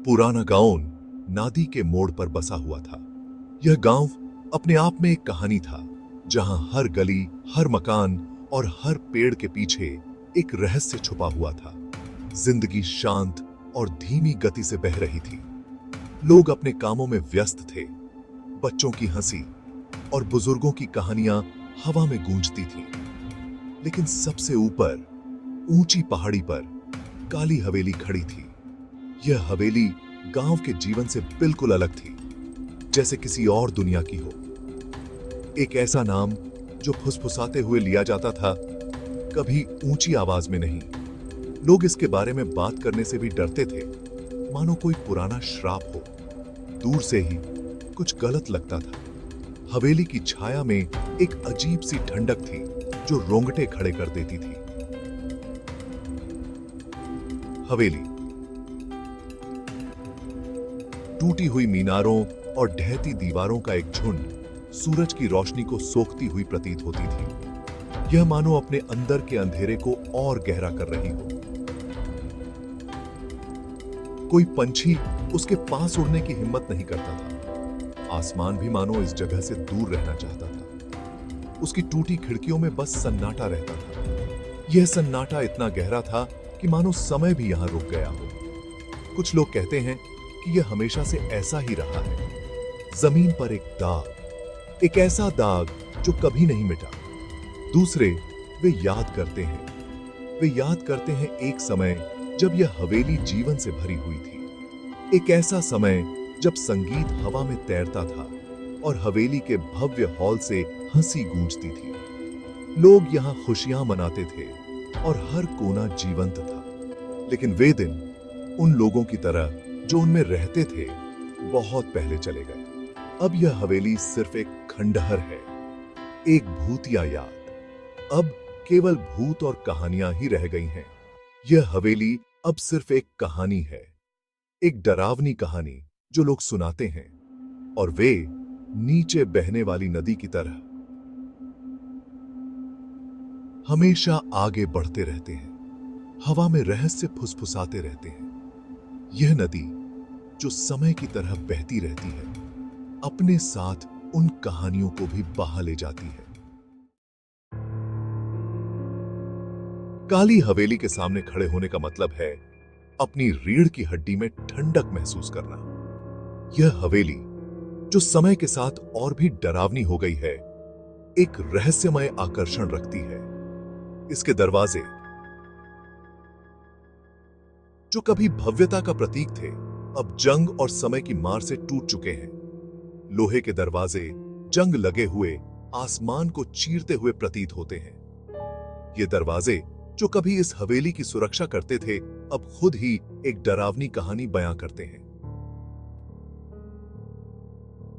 पुराना गांव नादी के मोड़ पर बसा हुआ था। यह गांव अपने आप में एक कहानी था, जहां हर गली, हर मकान और हर पेड़ के पीछे एक रहस्य छुपा हुआ था। जिंदगी शांत और धीमी गति से बह रही थी। लोग अपने कामों में व्यस्त थे। बच्चों की हंसी और बुजुर्गों की कहानियां हवा में गूंजती थीं। लेकिन सबसे ऊपर ऊंची पहाड़ी पर काली हवेली खड़ी थी। यह हवेली गांव के जीवन से बिल्कुल अलग थी, जैसे किसी और दुनिया की हो। एक ऐसा नाम जो फुसफुसाते हुए लिया जाता था, कभी ऊंची आवाज में नहीं। लोग इसके बारे में बात करने से भी डरते थे, मानो कोई पुराना श्राप हो। दूर से ही कुछ गलत लगता था। हवेली की छाया में एक अजीब सी ठंडक थी जो रोंगटे खड़े कर देती थी। हवेली टूटी हुई मीनारों और ढहती दीवारों का एक झुंड सूरज की रोशनी को सोखती हुई प्रतीत होती थी। यह मानो अपने अंदर के अंधेरे को और गहरा कर रही हो। कोई पंछी उसके पास उड़ने की हिम्मत नहीं करता था। आसमान भी मानो इस जगह से दूर रहना चाहता था। उसकी टूटी खिड़कियों में बस सन्नाटा रहता था। यह सन्नाटा इतना गहरा था कि मानो समय भी यहां रुक गया हो। कुछ लोग कहते हैं कि यह हमेशा से ऐसा ही रहा है। जमीन पर एक दाग, एक ऐसा दाग जो कभी नहीं मिटा। दूसरे वे याद करते हैं एक समय जब यह हवेली जीवन से भरी हुई थी। एक ऐसा समय जब संगीत हवा में तैरता था और हवेली के भव्य हॉल से हंसी गूंजती थी। लोग यहां खुशियां मनाते थे और हर कोना जीवंत था। लेकिन वे दिन उन लोगों की तरह जो उनमें रहते थे, बहुत पहले चले गए। अब यह हवेली सिर्फ एक खंडहर है, एक भूतिया याद। अब केवल भूत और कहानियां ही रह गई हैं। यह हवेली अब सिर्फ एक कहानी है, एक डरावनी कहानी जो लोग सुनाते हैं, और वे नीचे बहने वाली नदी की तरह हमेशा आगे बढ़ते रहते हैं, हवा में रहस्य फुसफुसाते रहते हैं। यह नदी जो समय की तरह बहती रहती है, अपने साथ उन कहानियों को भी बहा ले जाती है। काली हवेली के सामने खड़े होने का मतलब है अपनी रीढ़ की हड्डी में ठंडक महसूस करना। यह हवेली जो समय के साथ और भी डरावनी हो गई है, एक रहस्यमय आकर्षण रखती है। इसके दरवाजे जो कभी भव्यता का प्रतीक थे, अब जंग और समय की मार से टूट चुके हैं। लोहे के दरवाजे जंग लगे हुए आसमान को चीरते हुए प्रतीत होते हैं। ये दरवाजे जो कभी इस हवेली की सुरक्षा करते थे, अब खुद ही एक डरावनी कहानी बयां करते हैं।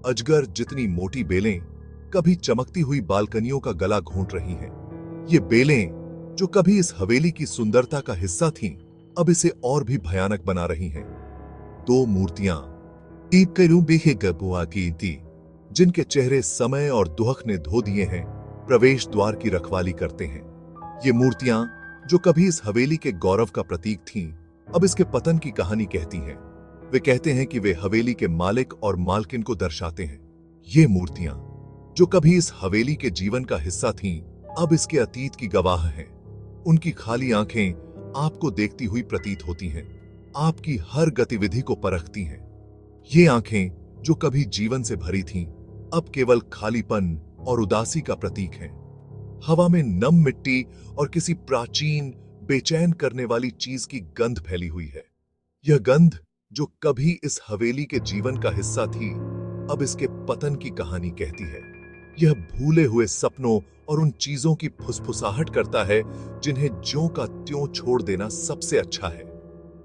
अजगर जितनी मोटी बेलें कभी चमकती हुई बालकनियों का गला घोंट रही हैं। ये बेलें जो कभी इस हवेली की सुंदरता का हिस्सा थीं, अब इसे और भी भयानक बना रही हैं। दो मूर्तियां जिनके चेहरे समय और दुहक ने धो दिए हैं, प्रवेश द्वार की रखवाली करते हैं। ये मूर्तियां जो कभी इस हवेली के गौरव का प्रतीक थीं, अब इसके पतन की कहानी कहती हैं। वे कहते हैं कि वे हवेली के मालिक और मालकिन को दर्शाते हैं। ये मूर्तियां जो कभी इस हवेली के जीवन का हिस्सा थीं, अब इसके अतीत की गवाह हैं। उनकी खाली आंखें आपको देखती हुई प्रतीत होती हैं, आपकी हर गतिविधि को परखती हैं। ये आंखें जो कभी जीवन से भरी थीं, अब केवल खालीपन और उदासी का प्रतीक हैं। हवा में नम मिट्टी और किसी प्राचीन, बेचैन करने वाली चीज की गंध फैली हुई है। यह गंध जो कभी इस हवेली के जीवन का हिस्सा थी, अब इसके पतन की कहानी कहती है। यह भूले हुए सपनों और उन चीजों की फुसफुसाहट करता है जिन्हें ज्यों का त्यों छोड़ देना सबसे अच्छा है।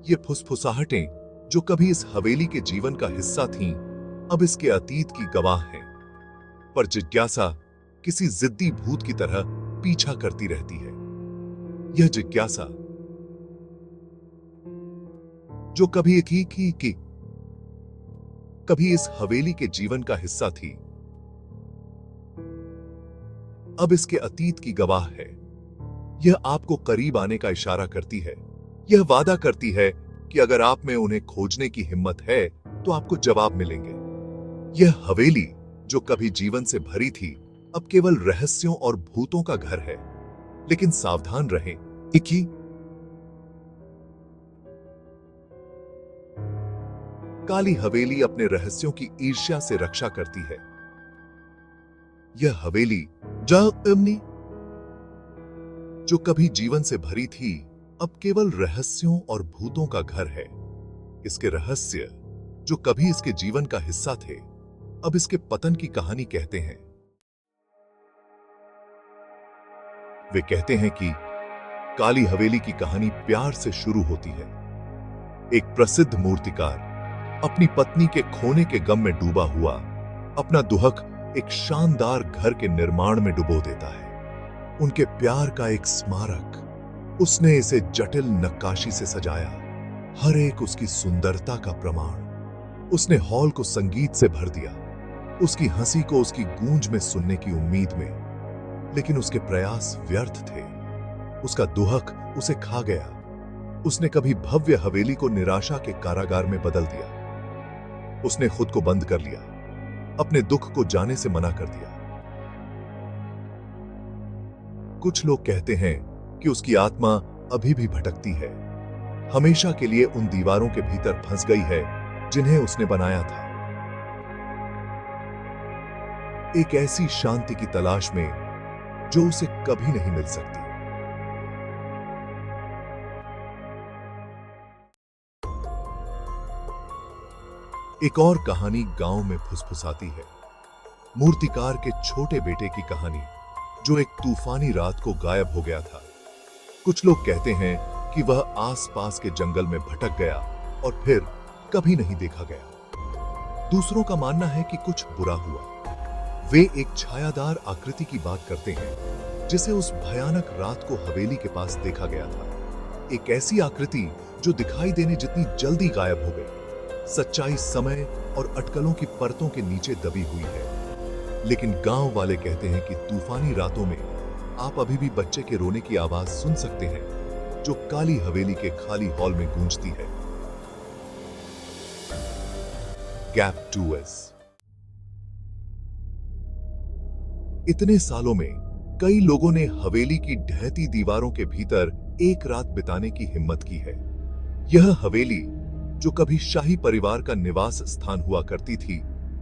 ये फुसफुसाहटें जो कभी इस हवेली के जीवन का हिस्सा थीं, अब इसके अतीत की गवाह हैं। पर जिज्ञासा किसी जिद्दी भूत की तरह पीछा करती रहती है। यह जिज्ञासा जो कभी कभी इस हवेली के जीवन का हिस्सा थी, अब इसके अतीत की गवाह है। यह आपको करीब आने का इशारा करती है। यह वादा करती है कि अगर आप में उन्हें खोजने की हिम्मत है तो आपको जवाब मिलेंगे। यह हवेली जो कभी जीवन से भरी थी, अब केवल रहस्यों और भूतों का घर है। लेकिन सावधान रहें कि काली हवेली अपने रहस्यों की ईर्ष्या से रक्षा करती है। यह हवेली जो कभी जीवन से भरी थी, अब केवल रहस्यों और भूतों का घर है। इसके रहस्य जो कभी इसके जीवन का हिस्सा थे, अब इसके पतन की कहानी कहते हैं। वे कहते हैं कि काली हवेली की कहानी प्यार से शुरू होती है। एक प्रसिद्ध मूर्तिकार अपनी पत्नी के खोने के गम में डूबा हुआ अपना दुहक एक शानदार घर के निर्माण में डुबो देता है। उनके प्यार का एक स्मारक। उसने इसे जटिल नक्काशी से सजाया, हर एक उसकी सुंदरता का प्रमाण। उसने हॉल को संगीत से भर दिया, उसकी हंसी को उसकी गूंज में सुनने की उम्मीद में। लेकिन उसके प्रयास व्यर्थ थे। उसका दुहक उसे खा गया। उसने कभी भव्य हवेली को निराशा के कारागार में बदल दिया। उसने खुद को बंद कर लिया, अपने दुख को जाने से मना कर दिया। कुछ लोग कहते हैं कि उसकी आत्मा अभी भी भटकती है, हमेशा के लिए उन दीवारों के भीतर फंस गई है जिन्हें उसने बनाया था। एक ऐसी शांति की तलाश में जो उसे कभी नहीं मिल सकती। एक और कहानी गांव में फुसफुसाती है। मूर्तिकार के छोटे बेटे की कहानी, जो एक तूफानी रात को गायब हो गया था। कुछ लोग कहते हैं कि वह आसपास के जंगल में भटक गया और फिर कभी नहीं देखा गया। दूसरों का मानना है कि कुछ बुरा हुआ। वे एक छायादार आकृति की बात करते हैं जिसे उस भयानक रात को हवेली के पास देखा गया था। एक ऐसी आकृति जो दिखाई देने जितनी जल्दी गायब हो गई। सच्चाई समय और अटकलों की परतों के नीचे दबी हुई है। लेकिन गांव वाले कहते हैं कि तूफानी रातों में आप अभी भी बच्चे के रोने की आवाज सुन सकते हैं, जो काली हवेली के खाली हॉल में गूंजती है। Gap 2S। इतने सालों में कई लोगों ने हवेली की ढहती दीवारों के भीतर एक रात बिताने की हिम्मत की है। यह हवेली जो कभी शाही परिवार का निवास स्थान हुआ करती थी,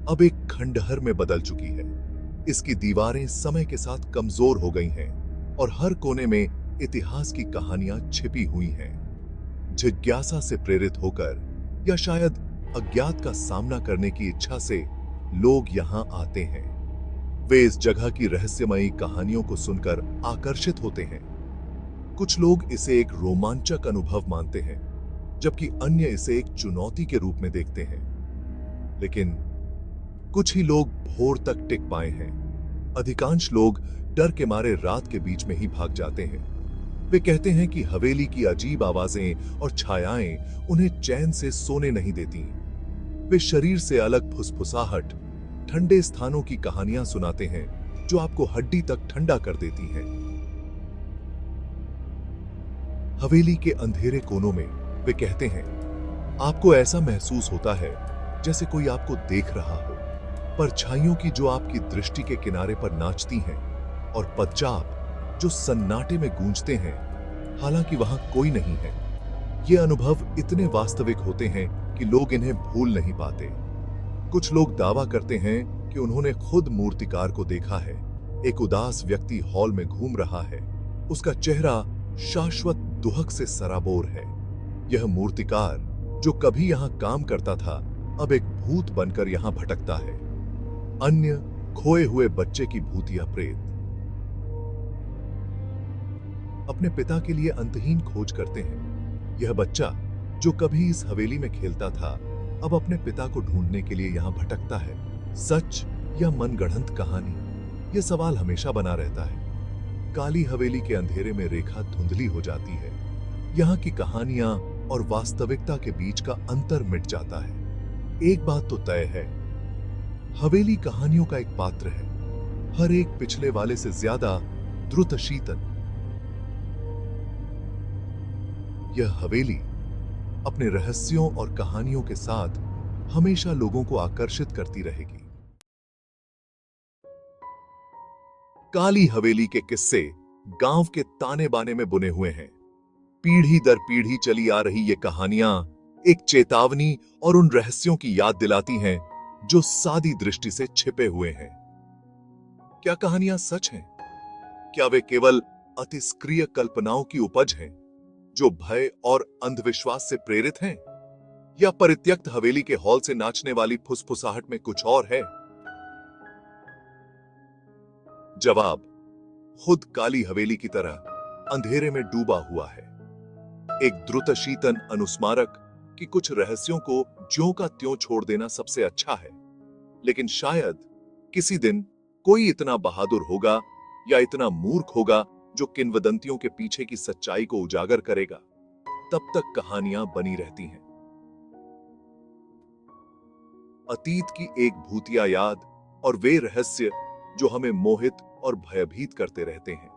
अब एक खंडहर में बदल चुकी है। इसकी दीवारें समय के साथ कमजोर हो गई हैं और हर कोने में इतिहास की कहानियां छिपी हुई हैं। जिज्ञासा से प्रेरित होकर या शायद अज्ञात का सामना करने की इच्छा से लोग यहां आते हैं। वे इस जगह की रहस्यमयी कहानियों को सुनकर आकर्षित होते हैं। कुछ लोग इसे एक रोमांचक अनुभव मानते हैं, जबकि अन्य इसे एक चुनौती के रूप में देखते हैं। लेकिन कुछ ही लोग भोर तक टिक पाए हैं। अधिकांश लोग डर के मारे रात के बीच में ही भाग जाते हैं। वे कहते हैं कि हवेली की अजीब आवाजें और छायाएं उन्हें चैन से सोने नहीं देती। वे शरीर से अलग फुसफुसाहट, ठंडे स्थानों की कहानियां सुनाते हैं जो आपको हड्डी तक ठंडा कर देती हैं। हवेली के अंधेरे कोनों में वे कहते हैं, आपको ऐसा महसूस होता है जैसे कोई आपको देख रहा हो। परछाइयों की जो आपकी दृष्टि के किनारे पर नाचती हैं और पदचाप जो सन्नाटे में गूंजते हैं, हालांकि वहां कोई नहीं है। ये अनुभव इतने वास्तविक होते हैं कि लोग इन्हें भूल नहीं पाते। कुछ लोग दावा करते हैं कि उन्होंने खुद मूर्तिकार को देखा है। एक उदास व्यक्ति हॉल में घूम रहा है। उसका चेहरा शाश्वत दुहक से सराबोर है। यह मूर्तिकार जो कभी यहां काम करता था, अब एक भूत बनकर यहां भटकता है। अन्य खोए हुए बच्चे की भूतिया प्रेत अपने पिता के लिए अंतहीन खोज करते हैं। यह बच्चा जो कभी इस हवेली में खेलता था, अब अपने पिता को ढूंढने के लिए यहां भटकता है। सच या मनगढ़ंत कहानी, यह सवाल हमेशा बना रहता है। काली हवेली के अंधेरे में रेखा धुंधली हो जाती है। यहां की कहानियां और वास्तविकता के बीच का अंतर मिट जाता है। एक बात तो तय है, हवेली कहानियों का एक पात्र है, हर एक पिछले वाले से ज्यादा द्रुत शीतल। यह हवेली अपने रहस्यों और कहानियों के साथ हमेशा लोगों को आकर्षित करती रहेगी। काली हवेली के किस्से गांव के ताने बाने में बुने हुए हैं। पीढ़ी दर पीढ़ी चली आ रही ये कहानियां एक चेतावनी और उन रहस्यों की याद दिलाती हैं जो सादी दृष्टि से छिपे हुए हैं। क्या कहानियां सच हैं? क्या वे केवल अतिस्क्रिय कल्पनाओं की उपज हैं जो भय और अंधविश्वास से प्रेरित हैं? या परित्यक्त हवेली के हॉल से नाचने वाली फुसफुसाहट में कुछ और है? जवाब खुद काली हवेली की तरह अंधेरे में डूबा हुआ है। एक द्रुतशीतन अनुस्मारक कि कुछ रहस्यों को ज्यों का त्यों छोड़ देना सबसे अच्छा है। लेकिन शायद किसी दिन कोई इतना बहादुर होगा या इतना मूर्ख होगा जो किंवदंतियों के पीछे की सच्चाई को उजागर करेगा। तब तक कहानियां बनी रहती हैं। अतीत की एक भूतिया याद और वे रहस्य जो हमें मोहित और भयभीत करते रहते हैं।